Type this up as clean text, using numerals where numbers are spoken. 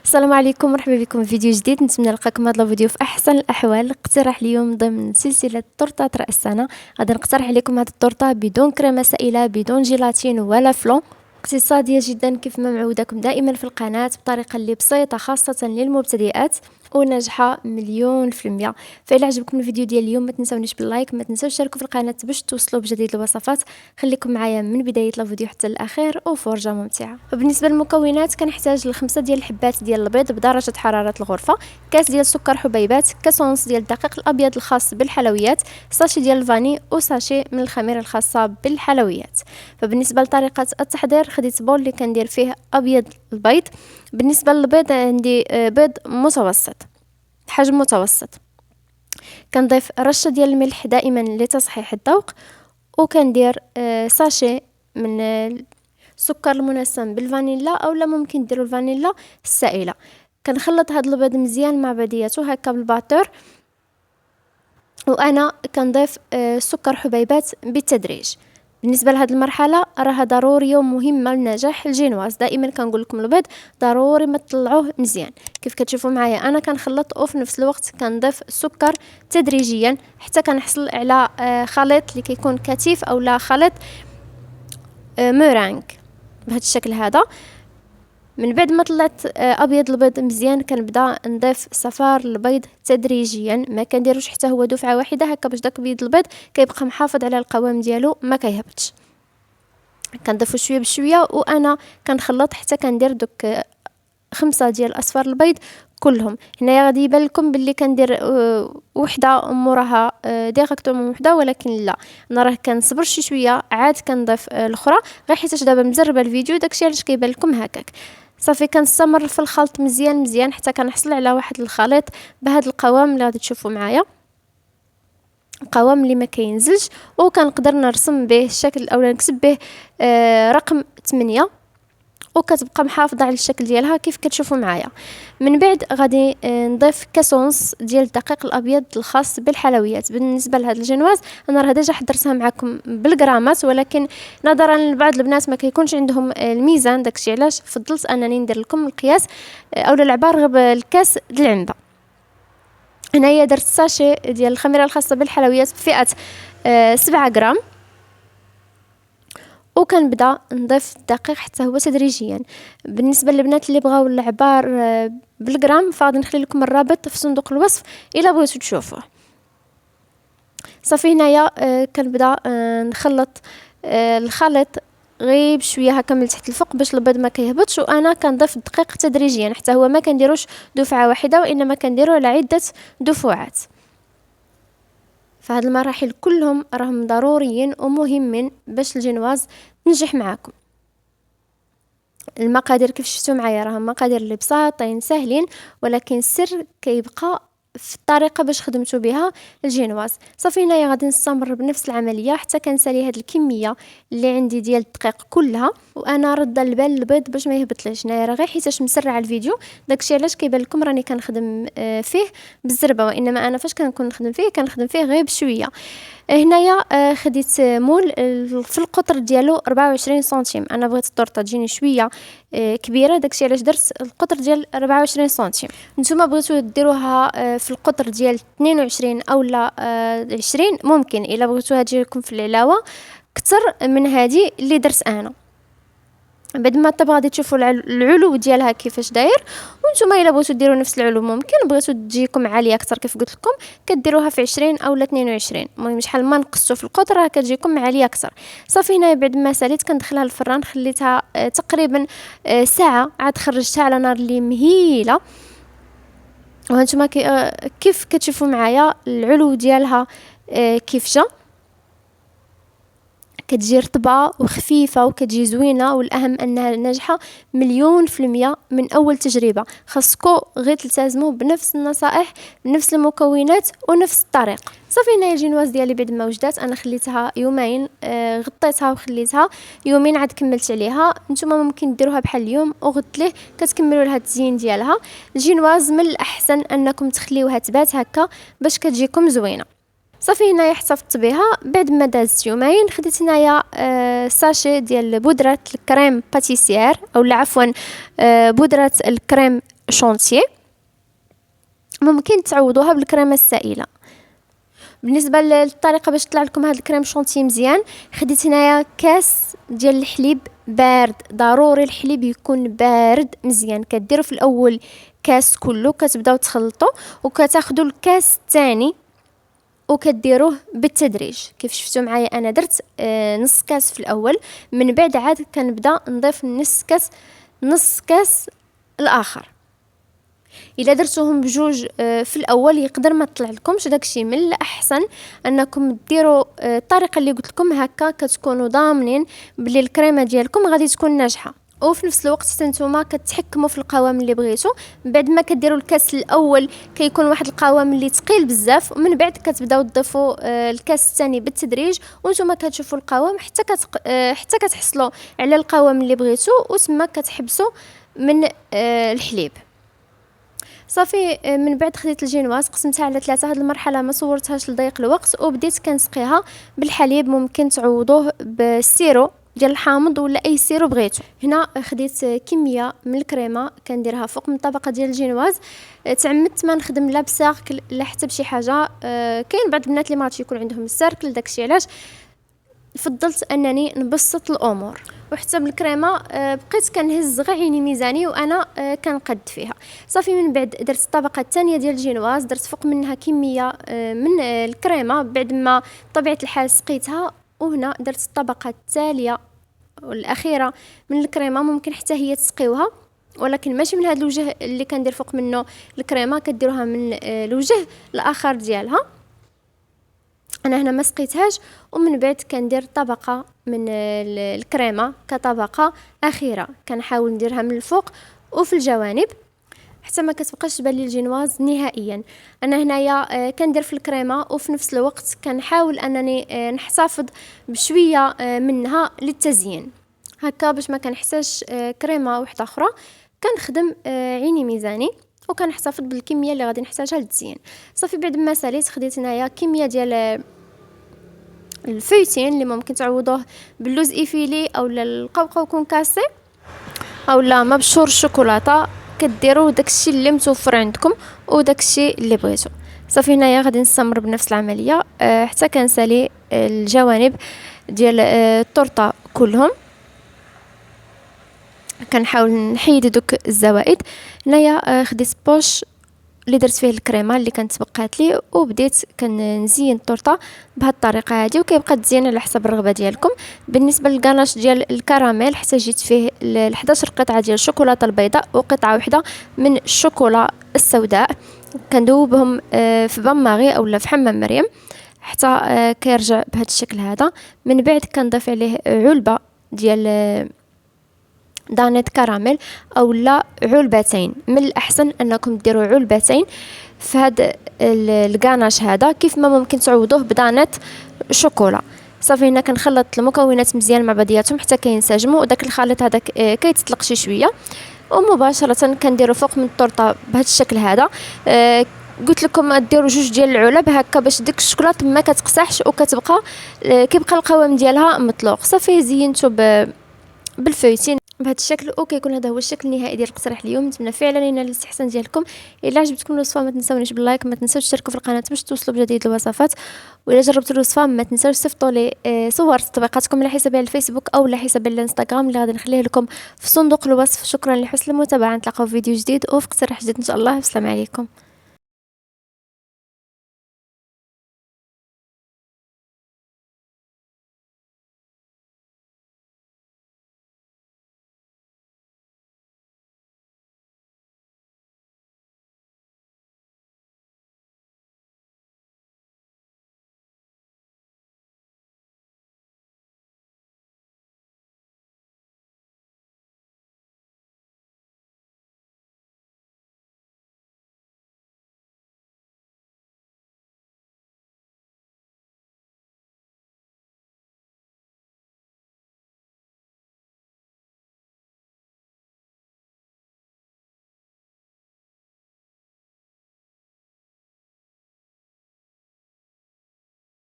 السلام عليكم، مرحبا بكم في فيديو جديد. نتمنى نلقاكم هذا الفيديو في احسن الاحوال. اقتراح اليوم ضمن سلسله طرطات راس السنه. غادي نقترح عليكم هذه الطرطه بدون كريمه سائله، بدون جيلاتين ولا فلون، اقتصاديه جدا كيف ما معوداكم دائما في القناه، بطريقه اللي بسيطه خاصه للمبتدئات وناجحه مليون في المية. فإلا عجبكم الفيديو ديال اليوم ما تنسونيش باللايك، ما تنسوش تشاركوا في القناه باش توصلوا بجديد الوصفات. خليكم معايا من بدايه الفيديو حتى الاخير وفرجه ممتعه. وبالنسبه للمكونات كنحتاج لخمسة ديال الحبات ديال البيض بدرجه حراره الغرفه، كاس ديال سكر حبيبات، كاس ونص ديال الدقيق الابيض الخاص بالحلويات، ساشي ديال الفاني وساشي من الخميره الخاصه بالحلويات. فبالنسبه لطريقه التحضير خديت بول اللي كندير فيه ابيض البيض. بالنسبه للبيض عندي بيض متوسط، حجم متوسط. كنضيف رشه ديال الملح دائما لتصحيح الذوق، وكندير ساشي من السكر المنسم بالفانيلا او لا ممكن ديروا الفانيلا السائله. كنخلط هذا البيض مزيان مع بعضياته هكا بالباتور، وانا كنضيف سكر حبيبات بالتدريج. بالنسبه لهذه المرحله راها ضروريه ومهمه لنجاح الجينواز. دائما كنقول لكم البيض ضروري ما تطلعوه مزيان. كيف كتشوفوا معايا انا كنخلط وفي نفس الوقت كنضيف السكر تدريجيا حتى كنحصل على خليط اللي كيكون كثيف او لا خليط مورانغ بهذا الشكل هذا. من بعد ما طلعت ابيض البيض مزيان كنبدا نضيف صفار البيض تدريجيا، ما كنديروش حتى هو دفعه واحده هكا باش داك بيض البيض كيبقى محافظ على القوام ديالو ما كيهبطش. كنضيفو شويه بشويه وانا كنخلط حتى كندير دوك 5 ديال اصفار البيض كلهم. هنايا غادي يبان لكم باللي كندير وحده موراها ديريكتومون وحده، ولكن لا، انا راه كنصبر شي شويه عاد كنضيف الاخرى غير حيت دابا مزربه الفيديو داكشي علاش كيبان لكم هكاك. صافي كنستمر في الخلط مزيان حتى كنحصل على واحد الخليط بهذا القوام اللي غادي تشوفوا معايا، القوام اللي ما كينزلش، وكنقدر نرسم به الشكل او نكتب به رقم 8 وكتبقى محافظه على الشكل ديالها كيف كتشوفوا معايا. من بعد غادي نضيف كاس ونص ديال الدقيق الابيض الخاص بالحلويات. بالنسبه لهاد الجينواز انا راه ديجا حضرتها معكم بالغرامات، ولكن نظرا لبعض البنات ما كيكونش عندهم الميزان، داكشي علاش فضلت انني ندير لكم القياس او العبار غير بالكاس د العنبه. هنايا درت ساشي ديال الخميره الخاصه بالحلويات بفئه 7 غرام، وكنبدا نضيف الدقيق حتى هو تدريجيا. بالنسبه للبنات اللي بغاو العبار بالغرام فغادي نخلي لكم الرابط في صندوق الوصف الا بغيتو تشوفوه. صافي هنايا كنبدا نخلط الخليط غير بشويه هكا من تحت الفوق باش البيض ما كيهبطش، وانا كنضيف الدقيق تدريجيا حتى هو ما كنديروش دفعه واحده وانما كنديروا على عده دفعات. فهاد المراحل كلهم راهم ضروريين ومهمين باش الجينواز تنجح معاكم. المقادير كيف شفتوا معايا راهم مقادير اللي بساطين سهلين، ولكن السر كيبقى في الطريقه باش خدمتوا بها الجينواز. صافي هنايا غادي نستمر بنفس العمليه حتى كنسالي هاد الكميه اللي عندي ديال الدقيق كلها، وانا رده البال البيض باش ما يهبطليش. هنايا راه غير حيتاش مسرعه الفيديو داكشي علاش كيبان لكم راني كنخدم فيه بالزربه، وانما انا فاش كنكون نخدم فيه كنخدم فيه غير بشويه. هنايا خديت مول في القطر ديالو 24 سنتيم. انا بغيت الطورطه تجيني شويه كبيره، داكشي علاش درت القطر ديال 24 سنتيم. نتوما بغيتو ديروها في القطر ديال 22 او لا 20 ممكن، الا بغيتوها تجيكم في العلاوه كتر من هذه اللي درت انا. بعد ما طيب غادي تشوفوا العلو ديالها كيفاش داير، وانتم الا بغيتو ديروا نفس العلو ممكن، بغيتو تجيكم عاليه اكثر كيف قلت لكم كديروها في 20 او 22. المهم شحال ما نقصتوا في القطر راه كتجيكم عاليه اكثر. صافي هنا بعد ما ساليت كندخلها للفران، خليتها تقريبا ساعه، عاد خرجتها على نار اللي مهيله. وهانتوما كيف كتشوفوا معايا العلو ديالها كيف جا، كتجي رطبه وخفيفه وكتجي زوينه، والاهم انها ناجحه مليون في المية من اول تجربه. خاصكو غير تلتزموا بنفس النصائح بنفس المكونات ونفس الطريقه. صافي هنايا الجينواز ديالي بعد ما وجدات انا خليتها يومين، غطيتها وخليتها يومين عاد كملت عليها. نتوما ممكن ديروها بحال اليوم وغد ليه كتكملوا لها التزيين ديالها. الجينواز من الاحسن انكم تخليوها تبات هكا باش كتجيكم زوينه. صافي هنايا احتفظت بها بعد ما دازت يومين. خديت هنايا ساشي ديال بودره الكريم باتيسير او عفوا بودره الكريم شونتيي، ممكن تعوضوها بالكريمه السائله. بالنسبه للطريقه باش تطلع لكم هاد الكريم شونتيي مزيان، خديت هنايا كاس ديال الحليب بارد، ضروري الحليب يكون بارد مزيان. كديروا في الاول كاس كله، كتبداو تخلطوا وكتاخذوا الكاس الثاني وكديروه بالتدريج. كيف شفتوا معايا انا درت نص كاس في الاول، من بعد عاد كنبدا نضيف نص كاس الاخر. الا درتوهم بجوج في الاول يقدر ما تطلع لكمش داكشي، من الاحسن انكم ديروا الطريقه اللي قلت لكم، هكا كتكونوا ضامنين بلي الكريمه ديالكم غادي تكون ناجحه. وفي نفس الوقت حتى نتوما كتحكموا في القوام اللي بغيتو. بعد ما كديروا الكاس الاول كيكون واحد القوام اللي ثقيل بزاف، ومن بعد كتبداو تضيفوا الكاس الثاني بالتدريج، وانتم كتشوفوا القوام حتى كتحصلوا على القوام اللي بغيتو، وتما كتحبسوا من الحليب. صافي من بعد خديت الجينواز قسمتها على 3. هاد المرحله ما صورتهاش لضيق الوقت، وبديت كنسقيها بالحليب. ممكن تعوضوه بالسيرو ديال الحامض ولا اي سيرو بغيتو. هنا خديت كميه من الكريمه كنديرها فوق من طبقه ديال الجينواز. تعمدت ما نخدم لا بساركل لا حتى بشي حاجه. كاين بعض البنات اللي ما عرفتش يكون عندهم الساركل، داكشي علاش فضلت انني نبسط الامور. وحتى بالكريمه بقيت كنهز غير عيني ميزاني وانا كنقد فيها. صافي من بعد درت الطبقه الثانيه ديال الجينواز، درت فوق منها كميه من الكريمه بعد ما بطبيعه الحال سقيتها. وهنا درت الطبقه التاليه والاخيره من الكريمه، ممكن حتى هي تسقيوها ولكن ماشي من هذا الوجه اللي كندير فوق منه الكريمه، كديروها من الوجه الاخر ديالها. انا هنا ما سقيتهاش، ومن بعد كندير طبقه من الكريمه كطبقه اخيره، كنحاول نديرها من الفوق وفي الجوانب حتى ما كتبقاش تبان لي الجينواز نهائيا. انا هنايا كندير في الكريمه وفي نفس الوقت كنحاول انني نحتفظ بشويه منها للتزيين، هكا باش ما كنحتاجش كريمه واحده اخرى. كنخدم عيني ميزاني وكنحتفظ بالكميه اللي غادي نحتاجها للتزيين. صافي بعد ما ساليت خديت هنايا كميه ديال الفيتين اللي ممكن تعوضوه باللوز ايفيلي او القوقو كونكاسي او لا مبشور الشوكولاته. كديروا داكشي اللي متوفر عندكم وداكشي اللي بغيتو. صافي هنايا غادي نستمر بنفس العمليه حتى كنسالي الجوانب ديال التورته كلهم. كنحاول نحيد دوك الزوائد. هنايا خديت بوش اللي درت فيه الكريمه اللي كانت بقات لي، وبديت كنزين التورته بهذه الطريقه هذه، وكيبقى تزيين على حسب الرغبه ديالكم. بالنسبه للكاناش ديال الكراميل احتاجيت فيه 11 قطعه ديال الشوكولاته البيضاء وقطعه واحده من الشوكولا السوداء. كندوبهم في بان ماغي اولا في حمام مريم حتى كيرجع بهذا الشكل هذا. من بعد كنضيف عليه علبه ديال دانيت كراميل او لا علبتين. من الاحسن انكم ديروا علبتين في هذا الكاناش هذا، كيف ما ممكن تعوضوه بدانيت شوكولا. صافي هنا كنخلط المكونات مزيان مع بعضياتهم حتى كينسجموا، وداك الخليط هذا كيتطلق شي شويه، ومباشره كنديروا فوق من التورته بهذا الشكل هذا. قلت لكم ديروا جوج ديال العلب هكا باش ديك الشوكولاته ما كتقصحش وكتبقى كيبقى القوام ديالها مطلوق. صافي زينتو بالفويتين بهذا الشكل، وكيكون هذا هو الشكل النهائي ديال الاقتراح اليوم. نتمنى فعلا ينال الاستحسان ديالكم. الا عجبتكم الوصفه ما تنساونيش باللايك، ما تنساوش تشتركوا في القناه باش توصلوا بجديد الوصفات. والا جربتوا الوصفه ما تنساوش تصيفطوا لي صور تطبيقاتكم على حسابي على الفيسبوك او على حسابي على الانستغرام اللي غادي نخليه لكم في صندوق الوصف. شكرا لحسن المتابعه، نتلاقاو في فيديو جديد وفي اقتراح جديد ان شاء الله. السلام عليكم.